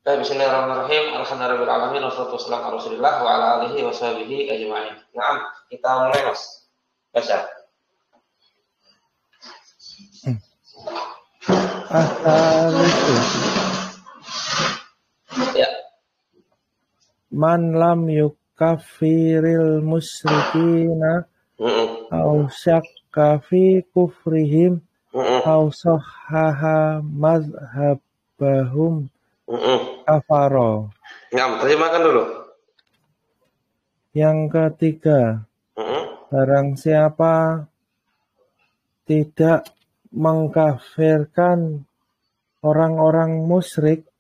Bismillahirrahmanirrahim. Alhamdulillahirabbil alamin wassalatu wassalamu ala Rasulillah wa ala alihi washabihi ajma'in. Naam, kita mulai Mas. Baca. Asalisu Ya. man lam yukaffiril musyrikina au syakka fi kufrihim au sahhaha mazhabahum kafaro. Naam, terjemahkan dulu. Yang ketiga, barang siapa tidak mengkafirkan orang-orang musyrik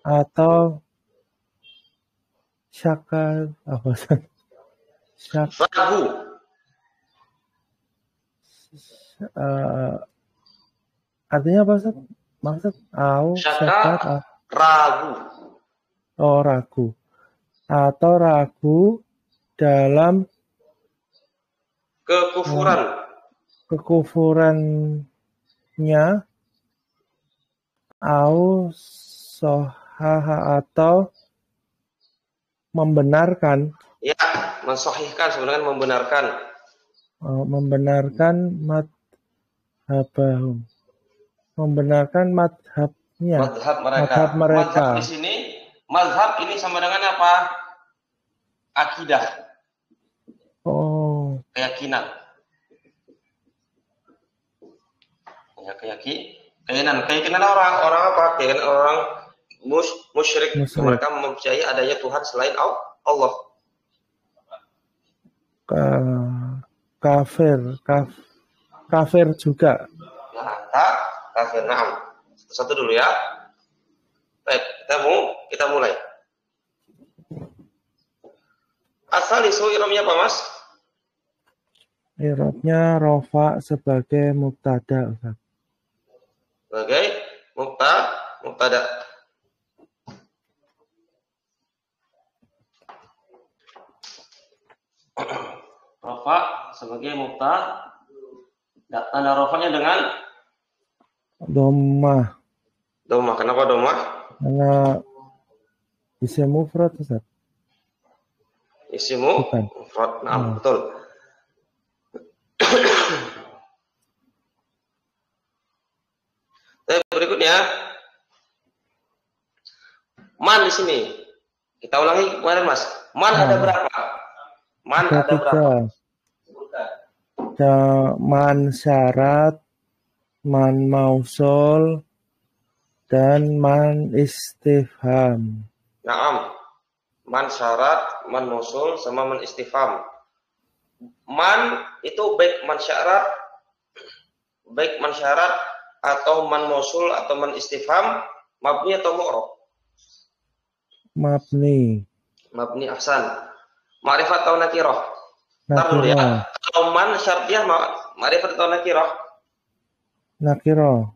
atau syaka apa Ragu. Artinya apa Ustaz? Maksud Syaka ragu. Ragu atau ragu dalam kekufurannya au sohaha atau membenarkan. Ya, mensahihkan sebenarnya membenarkan. Membenarkan madhabahum. Membenarkan madhabnya. Madhab mereka. Madhab di sini, madhab ini sama dengan apa? Akidah. Keyakinan. Ya, keyakinan orang apa? Keyakinan orang musyrik. Mereka mempercayai adanya Tuhan selain Allah. Kafir juga. Nah, kafir. Nah, satu dulu ya. Baik, kita mulai. Asal isu irobnya apa Mas? Irobnya rofa sebagai mubtada. Sebagai mubtada. Rofa sebagai mubtada. Tanda rofanya dengan Domah. Kenapa domah? Karena isim mufrad Ustaz. Isim mufrad. Nah, betul. Berikutnya man di sini. Kita ulangi kemarin Mas. Man ada berapa? Man ada berapa? Man syarat, man mausul, dan man istifham. Naam. Man syarat, man mausul, sama man istifham. Man itu baik man syarat atau man mausul atau man istifham, mabni atau mu'rab? Mabni. Mabni, ahsan. Ma'rifat atau nakirah? Ntar dulu ya. Kalau man syartiyah ma'rifat atau nakirah? Nakirah.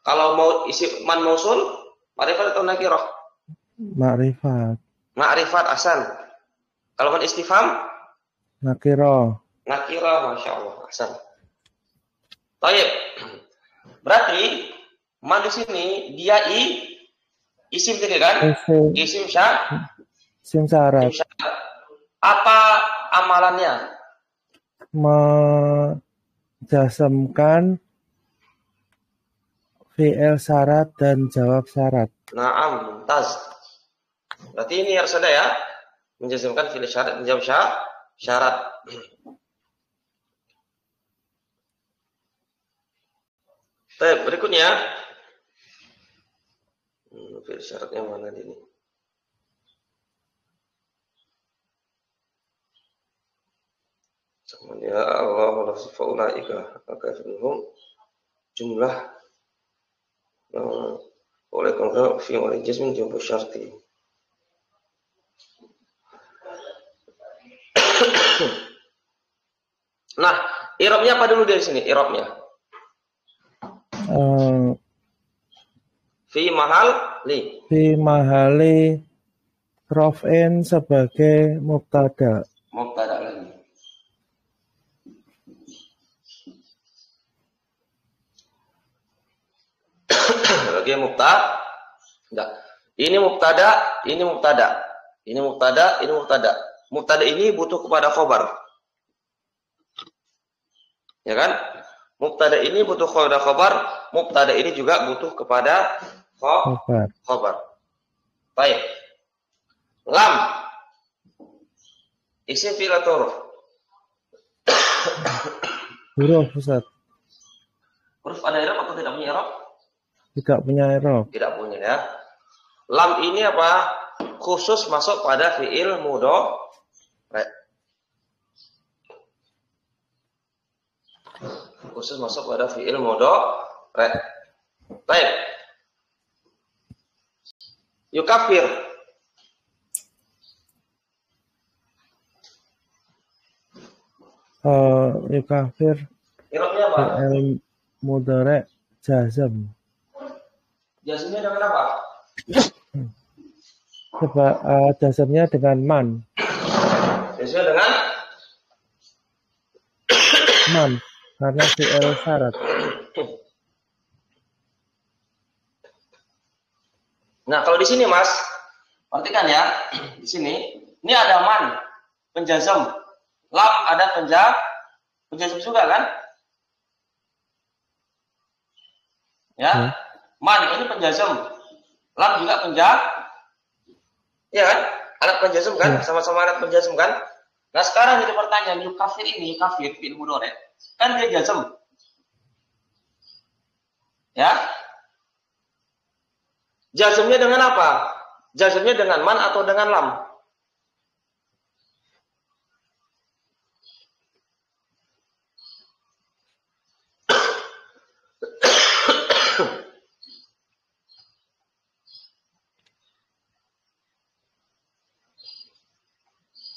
Kalau mau isi man mausul, ma'rifat atau nakirah? Ma'rifat, ahsan. Kalau man istifham? Nakirah, masya Allah, ahsan. Baik. Berarti man di sini dia isim juga kan? Isim syarat. Apa amalannya? Menjasamkan fi'il syarat dan jawab syarat. Naam, mumtaz. Berarti ini harus ada ya. Menjasamkan fi'il syarat dan jawab syarat. Baik, berikutnya. Fi'il syaratnya mana ini? Ya Allah, faulaika akafirhum jumlah oleh kongkol fi wal jazmin jawab syarti. Nah, i'rabnya apa dulu dari sini? I'rabnya fi mahali raf'in sebagai mubtada lagi. Sebagai mubtada. Ini mubtada, ini mubtada. Ini mubtada, ini mubtada. Mubtada ini butuh kepada khobar. Ya kan? Mubtada ini butuh kepada khobar. Mubtada ini juga butuh kepada khobar. Baik. Lam. Isim fi'il atau huruf? Huruf, Ustaz. Huruf ada i'rab atau tidak punya i'rab? Tidak punya i'rab. Tidak punya ya. Lam ini apa? Khusus masuk pada fi'il mudhari. Khusus masuk pada fi'il mudhari. Baik. Yukafir. Yukafir. I'rabnya apa? Fi'il mudhari jazm. Jazmnya dengan apa? Coba jazmnya dengan man. Jazmnya dengan Man. Karena fi'il syarat. Nah, kalau di sini Mas, perhatikan ya. Di sini, ini ada man, penjazm. Lam ada penjazm juga kan? Ya. Man ini penjazm. Lam juga ya kan? Alat penjazm kan? Sama-sama alat penjazm kan? Nah, sekarang jadi pertanyaan, yukafir ini, kafir fi'il mudhari, kan dia jazm. Ya? Jazmnya dengan apa? Jazmnya dengan man atau dengan lam?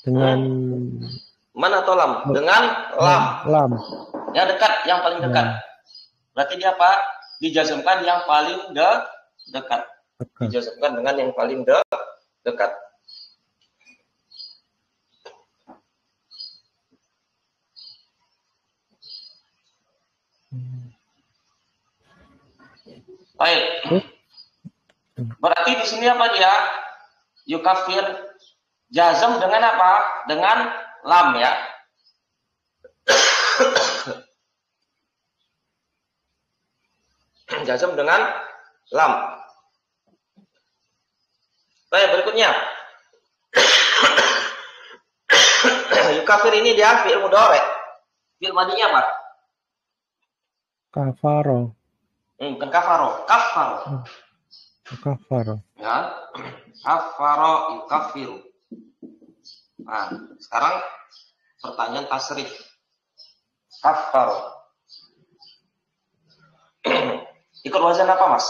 Dengan man atau lam? Dengan lam. Lam. Yang dekat, yang paling dekat. Berarti dia apa? Dijazmkan yang paling dekat. Dijazmkan dengan yang paling dekat. Baik. Berarti di sini apa dia? Yukafir jazm dengan apa? Dengan lam ya. Jazm dengan lam. Baik, berikutnya. Yukafir ini dia fi'il mudhari. Fi'il madinya apa? Kafaro. Bukan kafaro, kafaro. Kafaro. Ya. Kafaro yukafiru. Nah, sekarang pertanyaan tasrif. Kafaro. Ikut wazan apa, Mas?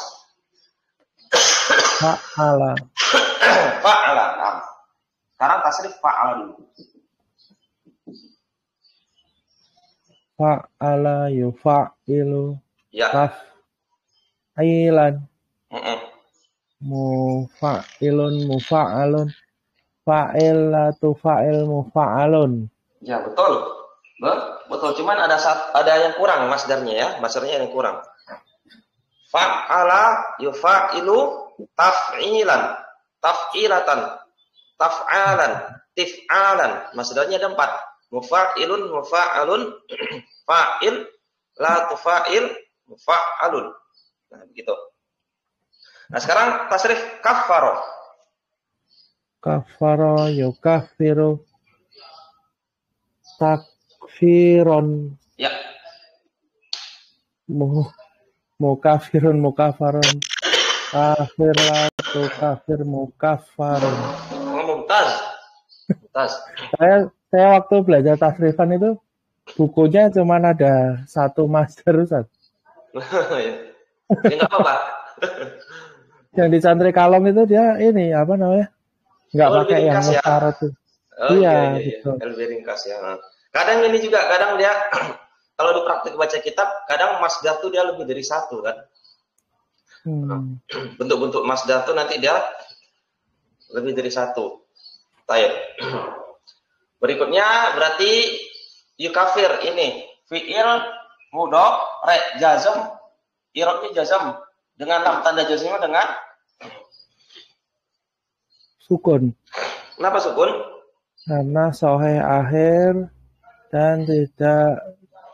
Fa'ala. Fa'ala. Nah. Sekarang tasrif fa'ala dulu. Fa'ala yufa'ilu. Ya. Taf'ilan. Mufa'ilun mufa'alun. Fa'ilatu fa'il mufa'alun. Ya, betul. Betul. Cuman ada yang kurang masdarnya ya. Masdarnya yang kurang. Fa'ala yufa'ilu taf'ilan. Taf'ilatan. Taf'alan. Tif'alan. Masdarnya ada 4. Mufa'ilun, mufa'alun, fa'il, la tufa'il, mufa'alun. Nah, begitu. Nah, sekarang tasrif kafaro. Kafaro yukafiru. Takfiron. Ya. Mukafirun mukafarun. Kafiratu kafir mukafarun. Mumtaz. Saya waktu belajar tasrifan itu bukunya cuma ada satu master, Ustaz. Ya nggak apa-apa. Yang di Santri Kalom itu dia ini apa namanya? Nggak pakai yang ya? syarat tuh. Iya. LB ringkas ya. Kadang ini juga, kadang dia kalau di praktik baca kitab, kadang masdar tuh dia lebih dari satu kan. Bentuk-bentuk masdar tuh nanti dia lebih dari satu. Baik. Berikutnya berarti yukafir ini fi'il mudhari jazm, i'rabnya jazm dengan lam, tanda jazmnya dengan sukun. Kenapa sukun? Karena soheh akhir dan tidak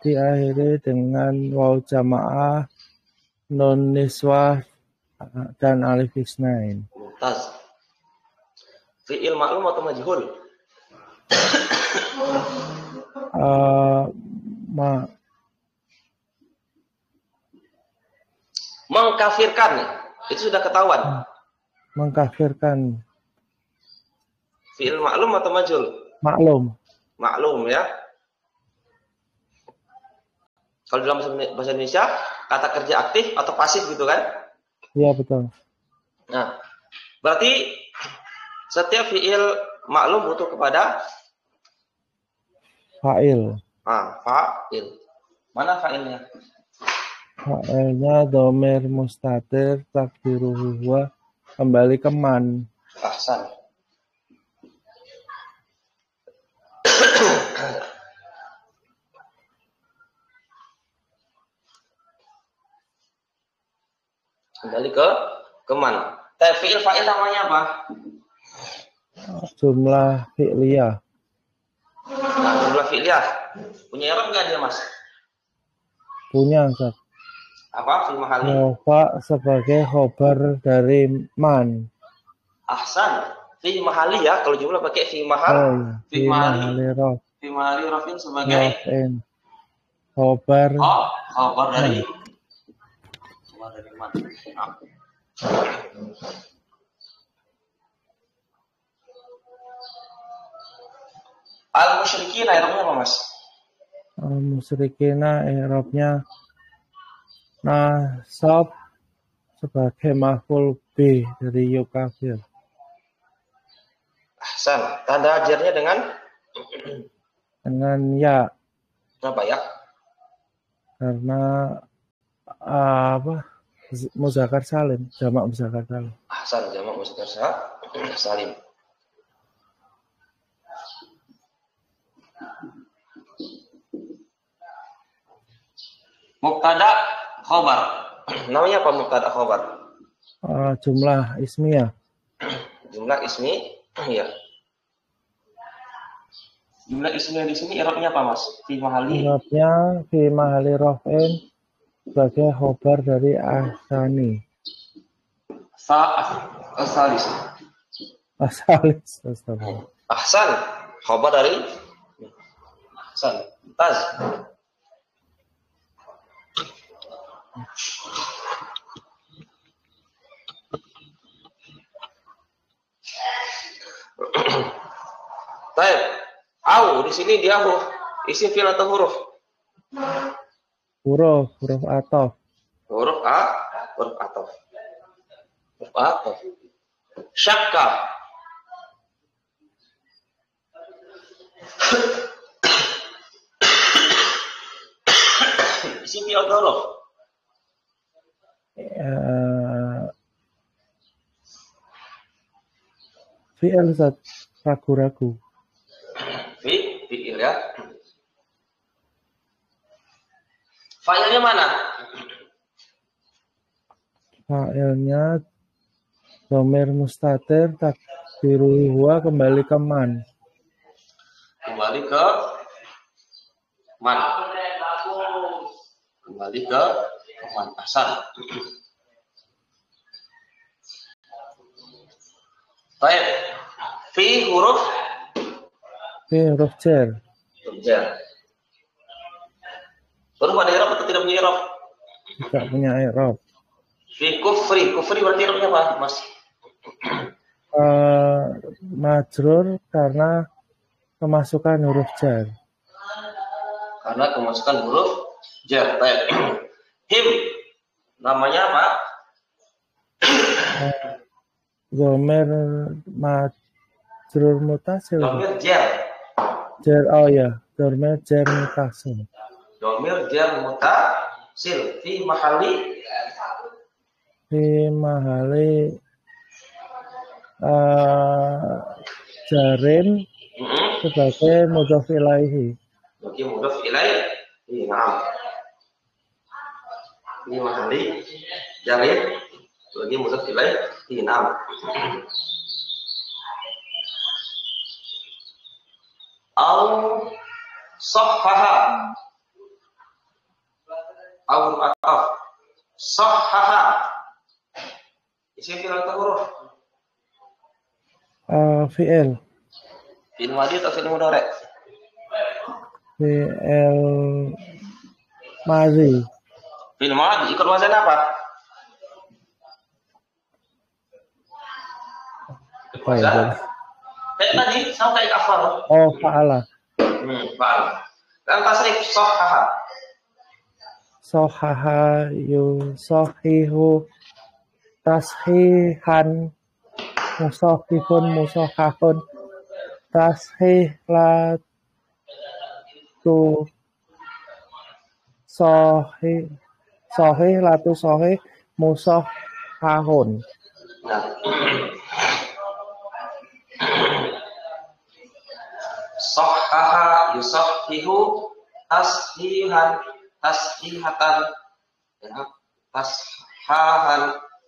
diakhiri dengan waw jamaah, nun niswah, dan alif isnain. Mumtaz. Fi'il maklum atau majhul? Mengkafirkan. Itu sudah ketahuan. Mengkafirkan. Fi'il maklum atau majhul? Maklum. Maklum ya. Kalau dalam bahasa Indonesia, kata kerja aktif atau pasif gitu kan? Iya, betul. Nah, berarti setiap fi'il maklum butuh kepada fa'il. Fa'il. Mana fa'ilnya? Fa'ilnya dhamir mustatir takdiruhu huwa, kembali ke man. Ahsan. Kembali ke man. Fi'il fa'il namanya apa? Jumlah fi'liyah. Nah, jumlah fi'liyah. Punya i'rab enggak dia, Mas? Punya, Ustaz. Apa? Fi mahali. Rafa sebagai khobar dari man. Ahsan. Fi mahali ya. Kalau jumlah pakai fi mahal. Oh, fi mahali rof. Fi mahali rofin sebagai khobar. Oh, khobar dari man. Nah. Al-musyrikin i'rabnya apa, Mas? Al-musyrikin i'rabnya nasab sebagai maf'ul bih dari yukafir. Ahsan. Tanda ajarnya dengan ya. Kenapa ya? Karena muzakkar salim, jamak muzakkar salim. Ahsan, jamak muzakkar salim. Mubtada khobar. Namanya apa mubtada khobar? Jumlah ismiyah. Jumlah ismi, ya. Jumlah ismi di sini i'rabnya apa, Mas? Fi mahali. I'rabnya fi mahali raf'in sebagai khobar dari asani. Asalis. Ahsan, khobar dari Ahsan. Taz. Baik. Au di sini dia isim fi'il atau huruf? Huruf ataf. Huruf ataf. Huruf ataf. Syakka. Isim fi'il atau huruf? Fi'il zat ragu-ragu. Fi'il ya. Fa'ilnya mana? Fa'ilnya dhamir mustatir takdiruhu huwa, kembali ke man. Kembali ke man. Kembali ke man. Asal. Baik. Fi huruf jar. Jar. Huruf ada i'rab atau tidak punya i'rab? Tidak punya i'rab. Fi kufri berarti i'rabnya apa, Mas? Majrur karena kemasukan huruf jar. Karena kemasukan huruf jar. Baik. Him namanya apa? Dhamir majrur mutasil. Dhamir jar. Oh ya, dhamir jar mutasil. Dhamir jar mutasil fi mahali jarin sebagai mudhof ilaihi. Sebagai mudhof ilaihi. Naam. Fi mahali jarin sebagai mudhof ilaihi. Naam. au sahhaha au ataf sahhaha isim fi'il atau huruf fi'il madhi atau fi'il mudhari fi'il madhi fi'il madhi ikut wazan apa kayak tadi sama kayak kafar fa'ala fa'ala dan tasrif sahhaha sohaha yusohihu tashihan musohihun musohahun tashilatu sohilatu sohih musohahun sahhaha yusohihu tashihan tashihatan tashahan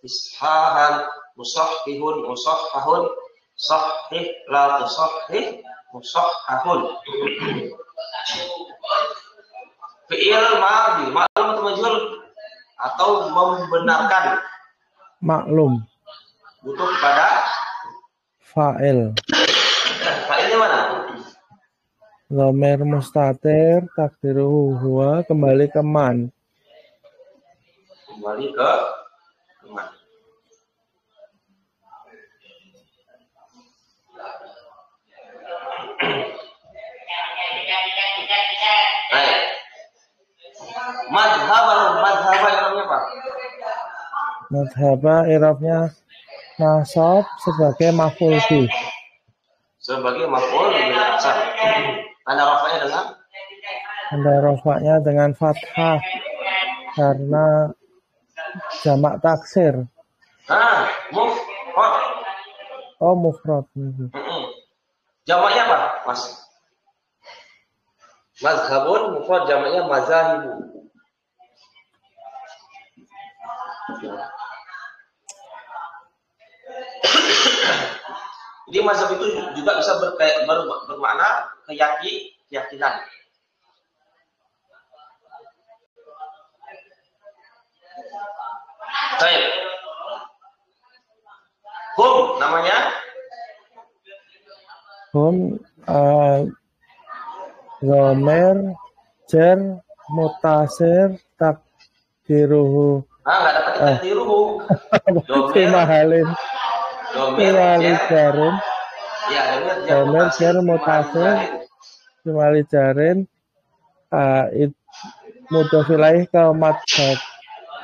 ishahan musahhihun musahhahun sahih la tusahhih musahhahun fi'il madhi maklum atau majhul atau membenarkan maklum butuh pada fa'il fa'ilnya mana dhamir mustatir takdiruhu huwa kembali ke man kembali ke man madhaba irabnya apa? Madhaba irabnya nasab sebagai maf'ul bih. Sebagai maf'ul bih. Tanda rafa'nya dengan? Tanda rafa'nya dengan fathah karena jamak taksir. Mufrad. Oh, mufrad. Jamaknya apa, Mas? Mazhabun mufrad jamaknya mazahibu. Jadi mazhab itu juga bisa bermakna keyakinan. Baik. Hum namanya? Hum dhamir jar mutasir takdiruhu. Enggak dapat takdiruhu. Mahalin. Wali jarin. Ya, dhamir jar mutasir wali jarin mudhof ilaih ke madhab.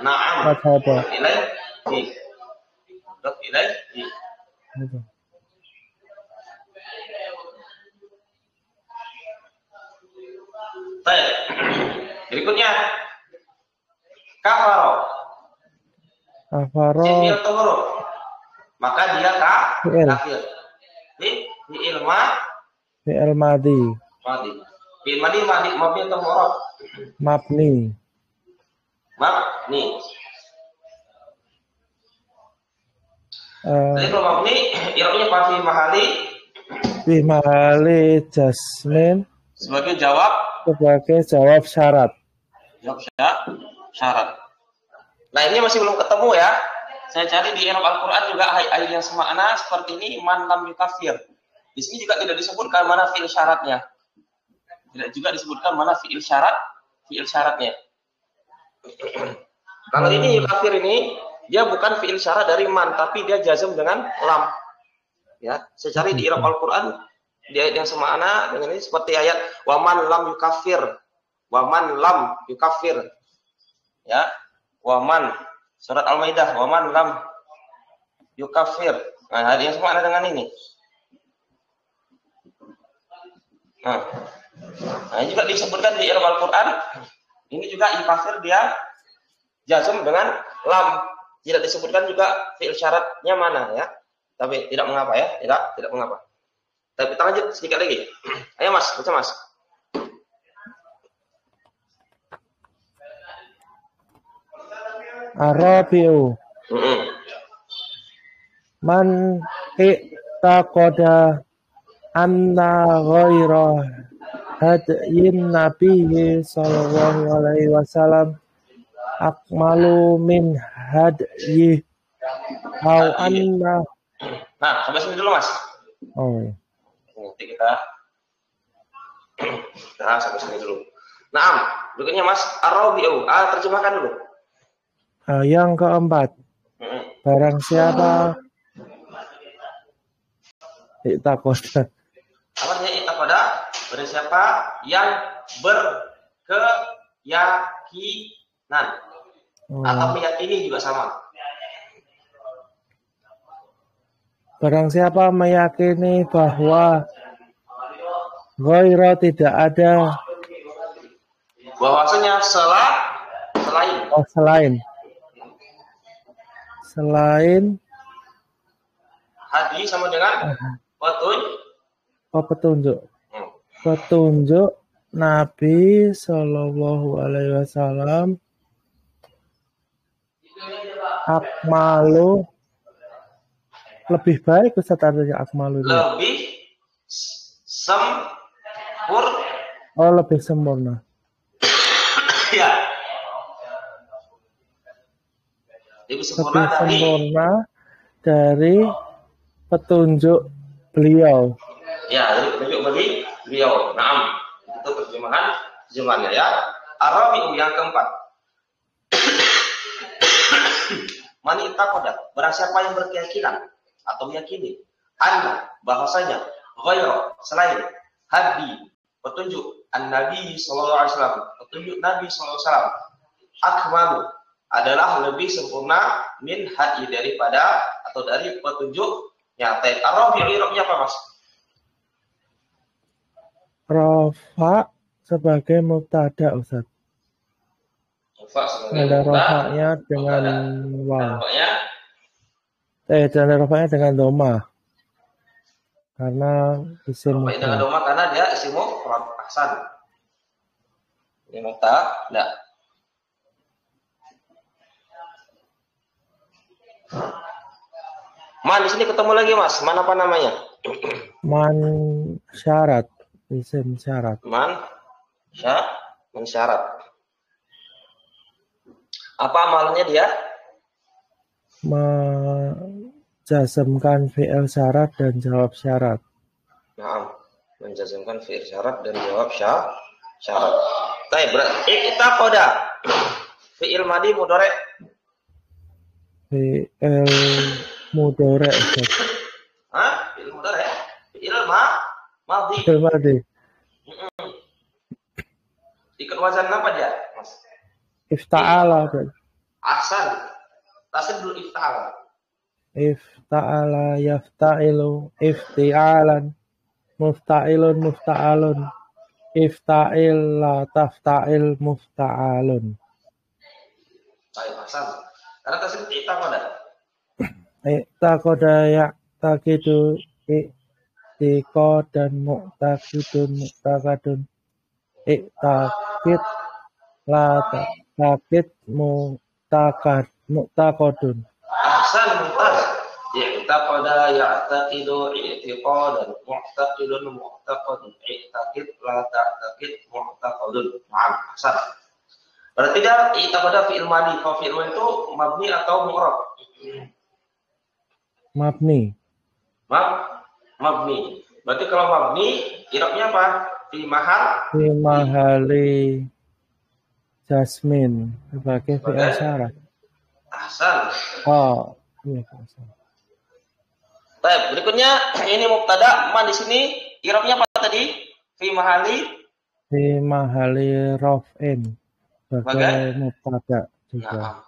Na'am. Madhab. Ilaih. Baik. Berikutnya kafaro. Fi'il atau huruf. Maka dia kafir. Fi'il madhi. Fi'il madhi mabni atau mu'rab? Mabni. Jadi kalau mabni i'rabnya apa fi mahali? Fi mahali jasmin. Sebagai jawab syarat. Jawab syarat. Nah, ini masih belum ketemu ya. Saya cari di i'rab Al-Qur'an juga ayat yang semakna seperti ini, man lam yukafir. Di sini juga tidak disebutkan mana fi'il syaratnya. Tidak juga disebutkan mana fi'il syaratnya. Kalau ini yukafir ini dia bukan fi'il syarat dari man, tapi dia jazm dengan lam. Ya, saya cari di i'rab Al-Qur'an di ayat yang semakna dengan ini seperti ayat waman lam yukafir. Waman lam yukafir. Ya, waman surat Al-Maidah waman lam yukafir. Nah, ayat yang semakna dengan ini. Nah, ini juga disebutkan di i'rab Al-Qur'an. Ini juga yukafir dia jazm dengan lam. Tidak disebutkan juga fi'il syaratnya mana ya. Tapi tidak mengapa ya, tidak mengapa. Tapi kita lanjut sedikit lagi. Ayo Mas, baca Mas. Arabiu. Man i'taqada anna ghaira hadyin nabiyyi sallallahu alaihi wasallam akmalu min hadyi au anna. Nah, sampai sini dulu Mas. Oh iya. Nanti kita sampai sini dulu. Nah, berikutnya Mas Ar-Rabi'u. Terjemahkan dulu. Yang keempat, barang siapa itakoda. Apa artinya itakoda? Barang siapa yang berkeyakinan atau meyakini juga sama. Barang siapa meyakini bahwa ghaira tidak ada, bahwasanya selain hadi sama dengan petunjuk Nabi Shallallahu Alaihi Wasallam akmalu, lebih baik Ustaz, artinya akmalu lebih lebih sempurna. Ya. Lebih sempurna dari petunjuk beliau. Ya, dari petunjuk beliau. Naam. Itu terjemahannya ya. Ar-Rabi'u yang keempat. Man ittaqada, barang siapa yang berkeyakinan atau meyakini anna, bahwasanya ghairu, selain hadi, petunjuk an-Nabi sallallahu alaihi wasallam, petunjuk Nabi sallallahu alaihi wasallam, akmalu, adalah lebih sempurna min hadi, daripada atau dari petunjuknya. Ar-Rabi'u irobnya apa Mas? Rafa sebagai mubtada Ustaz. Ada rofaknya dengan waw. Dan rofaknya dengan doma. Karena isim mufrad. Dengan doma karena dia isim mufrad. Ahsan. Ini mubtada. Man di sini ketemu lagi Mas. Man apa namanya? Man syarat. Isim syarat. Man syarat. Apa amalannya dia? Menjazmkan fi'il syarat dan jawab syarat. Nah, menjazmkan fi'il syarat dan jawab syarat. Baik, berarti kita koda fi'il madi mudhari. Fi'il mudhari. Fi'il mudhari. Fi'il madi. Fi'il madi. Ikut wazan apa dia, Mas? Ifta'ala. Ahsan. Tasrif dulu ifta'ala. Ifta'ala yafta'ilu ifti'alan. Mufta'ilun mufta'alun. Ifta'il la tafta'il mufta'alun. Baik, Ahsan. Karena tasrif ifta'ala. Iqtaqada ya'taqidu i'tiqad dan mu'taqidun mu'taqadun. Iqtaqid la ta'taqid mu'taqadun. Ahsan, mumtaz. I'taqada ya'taqidu i'tiqadan mu'taqidun mu'taqadun. I'taqid la ta'taqid mu'taqadun. Naam, ahsan. Berarti dia i'taqada fi'il madi. Kalau fi'il madi itu mabni atau mu'rab? Mabni. Mabni. Berarti kalau mabni, i'rabnya apa? Fi mahali jasmin sebagai fi'il syarat. Ahsan. Oh, iya ahsan. Baik, berikutnya ini mubtada, man di sini i'rabnya apa tadi? Fi mahali raf'in sebagai mubtada juga.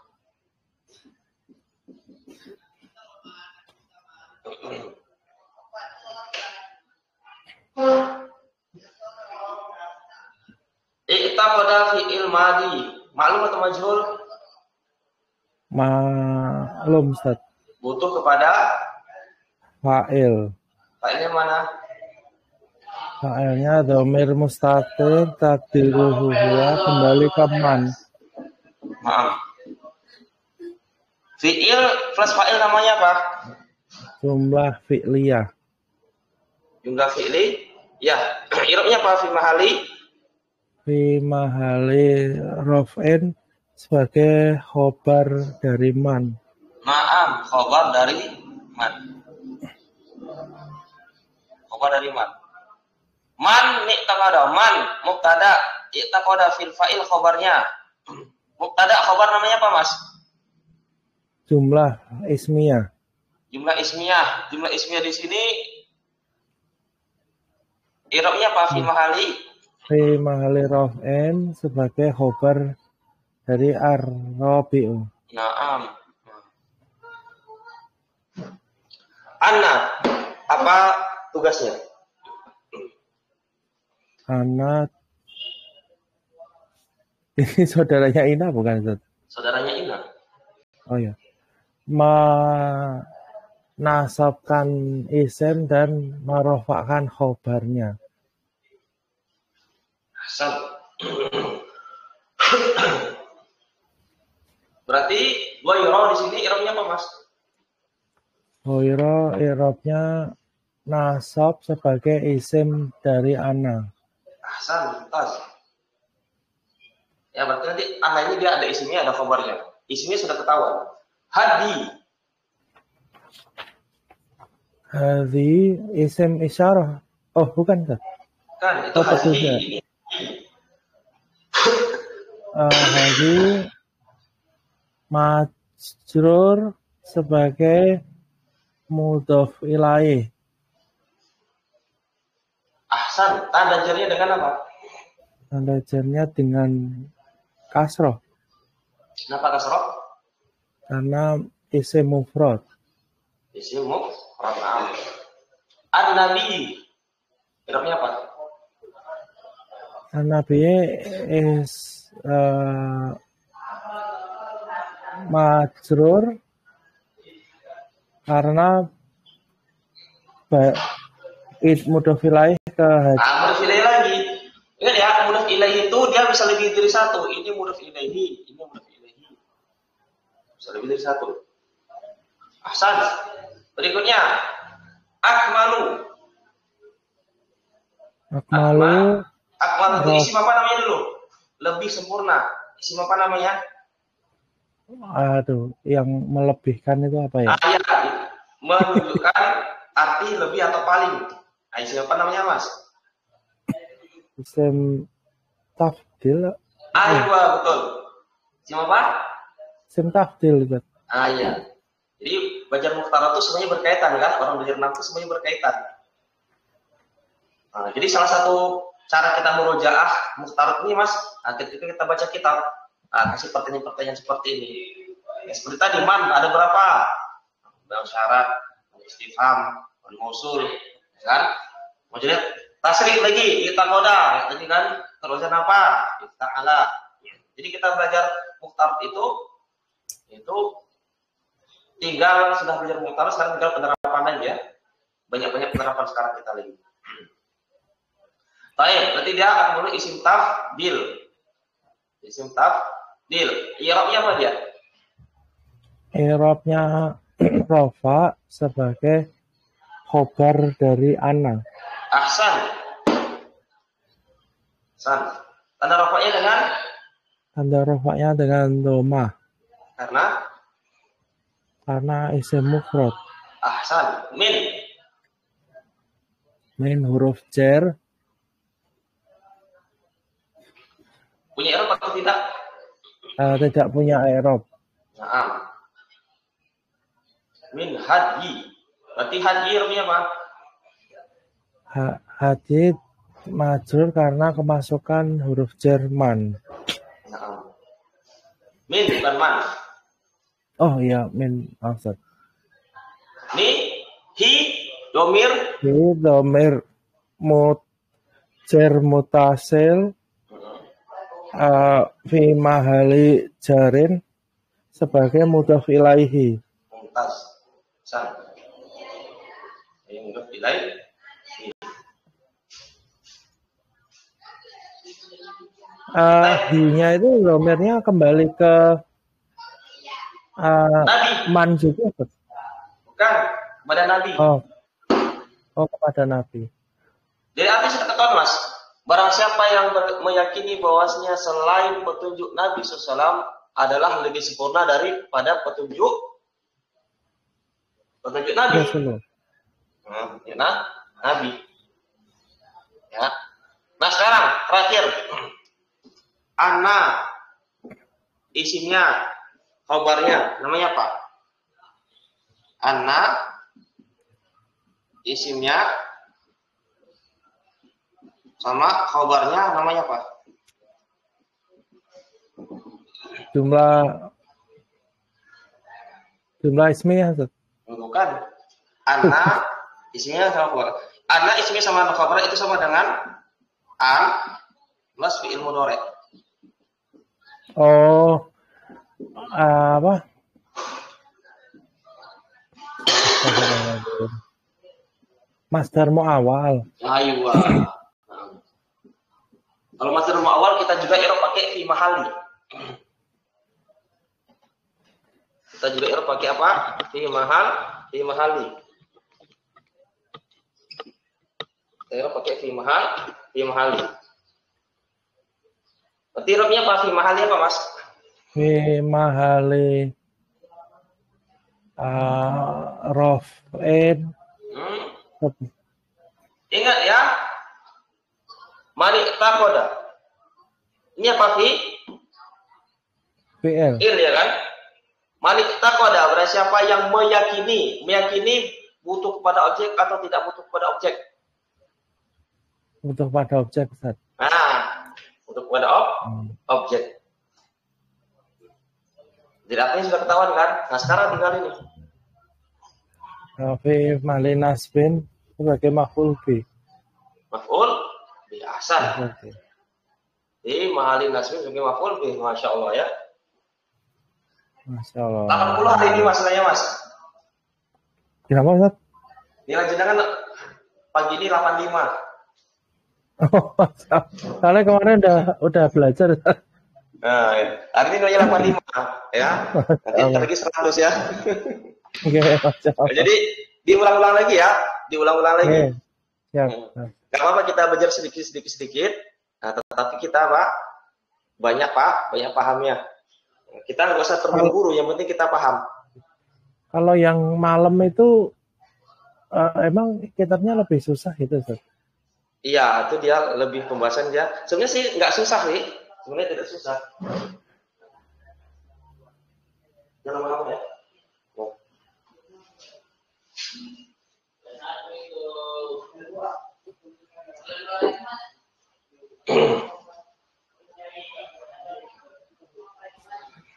Nah. Iqtaqada fi'il madi. Maklum atau majhul? Maklum, Ustaz. Butuh kepada fa'il. Fa'ilnya mana? Fa'ilnya dhamir mustatir takdiruhu huwa, kembali ke man. Maaf. Fi'il plus fa'il namanya apa? Jumlah fi'liyah. Jumlah fi'li. Ya. I'rabnya apa fi mahali? Fi mahali raf'in sebagai khobar dari man. Naam, khobar dari man. Khobar dari man. Man i'taqada, man mubtada, i'taqada fil fa'il khobarnya. Mubtada khobar namanya apa, Mas? Jumlah ismiyah. Jumlah ismiyah. Jumlah ismiyah di sini i'rabnya apa fi mahali? Fi mahali raf'in sebagai khobar dari ar-rabi'u. Naam. Anna, apa tugasnya? Anak ini saudaranya Ina bukan, Ustaz? Saudaranya Ina. Oh ya. Menasabkan isim dan merofakkan khobarnya. Hasan. Berarti ghaira di sini i'rabnya apa, Mas? Ghaira i'rabnya nasab sebagai isim dari ana. Hasan, tas. Ya berarti nanti ana ini dia ada isimnya, ada khabarnya. Isimnya sudah ketahuan. Hadi. Hadi isim isyarah. Oh, bukan, Ustaz. Kan itu hadi. Hadi majrur sebagai mudhof ilaih. Ahsan, tanda jarnya dengan apa? Tanda jarnya dengan kasroh. Kenapa kasroh? Karena isim mufrad. Isim mufrad. An-nabi. I'rabnya apa? An-nabi is majrur karena mudhof ilaih ke haji. Mudhof ilaih lagi. Ingat ya, mudhof ilaih itu dia bisa lebih dari satu. Ini mudhof ilaihi, ini mudhof ilaihi. Bisa lebih dari satu. Ahsan. Berikutnya, akmalu. Akmalu itu isim apa namanya dulu? Lebih sempurna. Isim apa namanya? Aduh, yang melebihkan itu apa ya? Ayat menunjukkan arti lebih atau paling. Nah, isim apa namanya, Mas? Isim tafdil. Aywa, betul. Isim apa? Isim tafdil, Ustaz. Iya. Jadi belajar mukhtarat itu semuanya berkaitan kan? Orang belajar nahwu semuanya berkaitan. Nah, jadi salah satu cara kita murojaah mukhtarat ini, Mas, ketika kita baca kitab, kasih pertanyaan-pertanyaan seperti ini. Ya, seperti tadi, man ada berapa? Bang syarat, istifham, mausul, kan? Mau jadi tasrif lagi, kita koda, tadi kan terusan apa? Kita ala. Jadi kita belajar mukhtarat itu tinggal sudah belajar mukhtarat, sekarang tinggal penerapan aja. Banyak-banyak penerapan sekarang kita lagi. Baik, berarti dia akan mulai isim tafdil. Isim tafdil. I'rabnya apa dia? I'rabnya rafa sebagai khobar dari ana. Ahsan. Ahsan. Tanda rafa'nya dengan? Tanda rafa'nya dengan dhamma. Karena isim mufrad. Ahsan. Min huruf jar. Punya i'rab atau tidak? Tidak punya i'rab. Nah. Min hadi. Berarti hadi i'rabnya apa? Hadi majrur karena kemasukan huruf Jerman. Nah. Min bukan man. Oh iya, min maksud. Ini hi domir. Hi domir jar mutasil fi mahali jarin sebagai mudhof ilaihi. Mumtaz. San. Ini mudhof ilaihi. Hi-nya itu domirnya kembali ke Nabi. Man juga. Bukan, kepada Nabi. Oh, kepada Nabi. Jadi artinya sudah ketahuan Mas. Barang siapa yang meyakini bahwasanya selain petunjuk Nabi SAW adalah lebih sempurna daripada petunjuk Nabi. Nabi. Ya. Nah sekarang terakhir, Ana isinya, khabarnya namanya apa? Ana isimnya sama khabarnya namanya apa? Jumlah ismiyah. Bukan. Ana isinya sama khabar. Ana isinya sama khabar itu sama dengan an plus fi'il mudhari. Oh. Apa? Masdar mu'awal. Ayo. Kalau masdar mu'awal kita juga i'rab pakai fi mahali. Kita juga i'rab pakai apa? Fi mahali. Kita i'rab pakai fi mahali. Berarti i'rabnya apa? Fi mahali apa, Mas? Fi mahali raf'in. Ingat ya, mani takoda. Ini apa fi'il ya kan? Mani takoda berarti siapa yang meyakini butuh kepada objek atau tidak butuh kepada objek? Butuh pada objek, Ustaz. Nah, butuh kepada objek. Jadi artinya sudah ketahuan kan? Nah sekarang tinggal ini. Fi mahali nasbin sebagai maf'ul bi. Maf'ul biasa. Di mahali nasbin sebagai maf'ul bi, masya Allah ya. Masya Allah. 80 hari ini masalahnya Mas. Kenapa Ustaz? Nilai jenengan pagi ini 85. Oh, soalnya kemarin udah belajar. Nah, hari ini nilainya 85 ya. Nanti lagi 100 ya. Oke, jadi diulang-ulang lagi ya, Siap. Gak apa-apa kita belajar sedikit. Nah, tetapi kita banyak pahamnya. Kita nggak usah terburu-buru, yang penting kita paham. Kalau yang malam itu emang kitabnya lebih susah itu, Ustaz? Iya, itu dia lebih pembahasan dia. Sebenarnya sih nggak susah nih, sebenarnya tidak susah. Jangan lama-lama ya.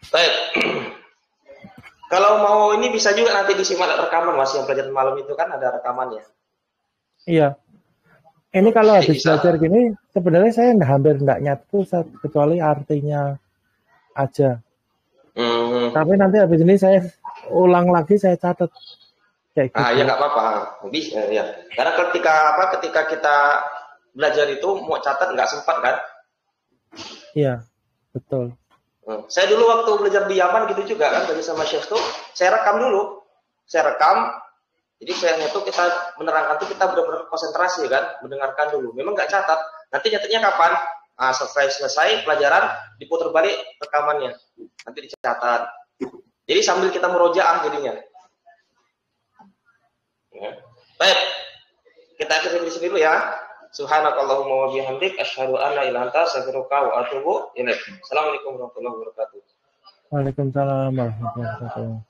Baik. Kalau mau ini bisa juga nanti disimak rekaman Mas, yang pelajaran malam itu kan ada rekamannya. Iya. Ini kalau habis belajar gini sebenarnya saya hampir enggak nyatu kecuali artinya aja. Tapi nanti habis ini saya ulang lagi, saya catat. Kayak gitu. Ya nggak apa-apa. Bisa ya. Karena ketika kita belajar itu mau catat nggak sempat kan? Iya, betul. Saya dulu waktu belajar di Yaman gitu juga kan, belajar sama Syekh tuh, saya rekam dulu. Jadi saya itu kita menerangkan tuh kita benar-benar konsentrasi kan, mendengarkan dulu. Memang nggak catat. Nanti nyatetnya kapan? Selesai pelajaran diputar balik rekamannya. Nanti dicatat. Jadi sambil kita murojaah jadinya. Ya. Baik. Kita akhiri di sini dulu ya. Subhanakallahumma wa bihamdik asyhadu an la ilaha illa anta astaghfiruka wa atubu ilaik. Assalamualaikum warahmatullahi wabarakatuh. Waalaikumsalam warahmatullahi wabarakatuh.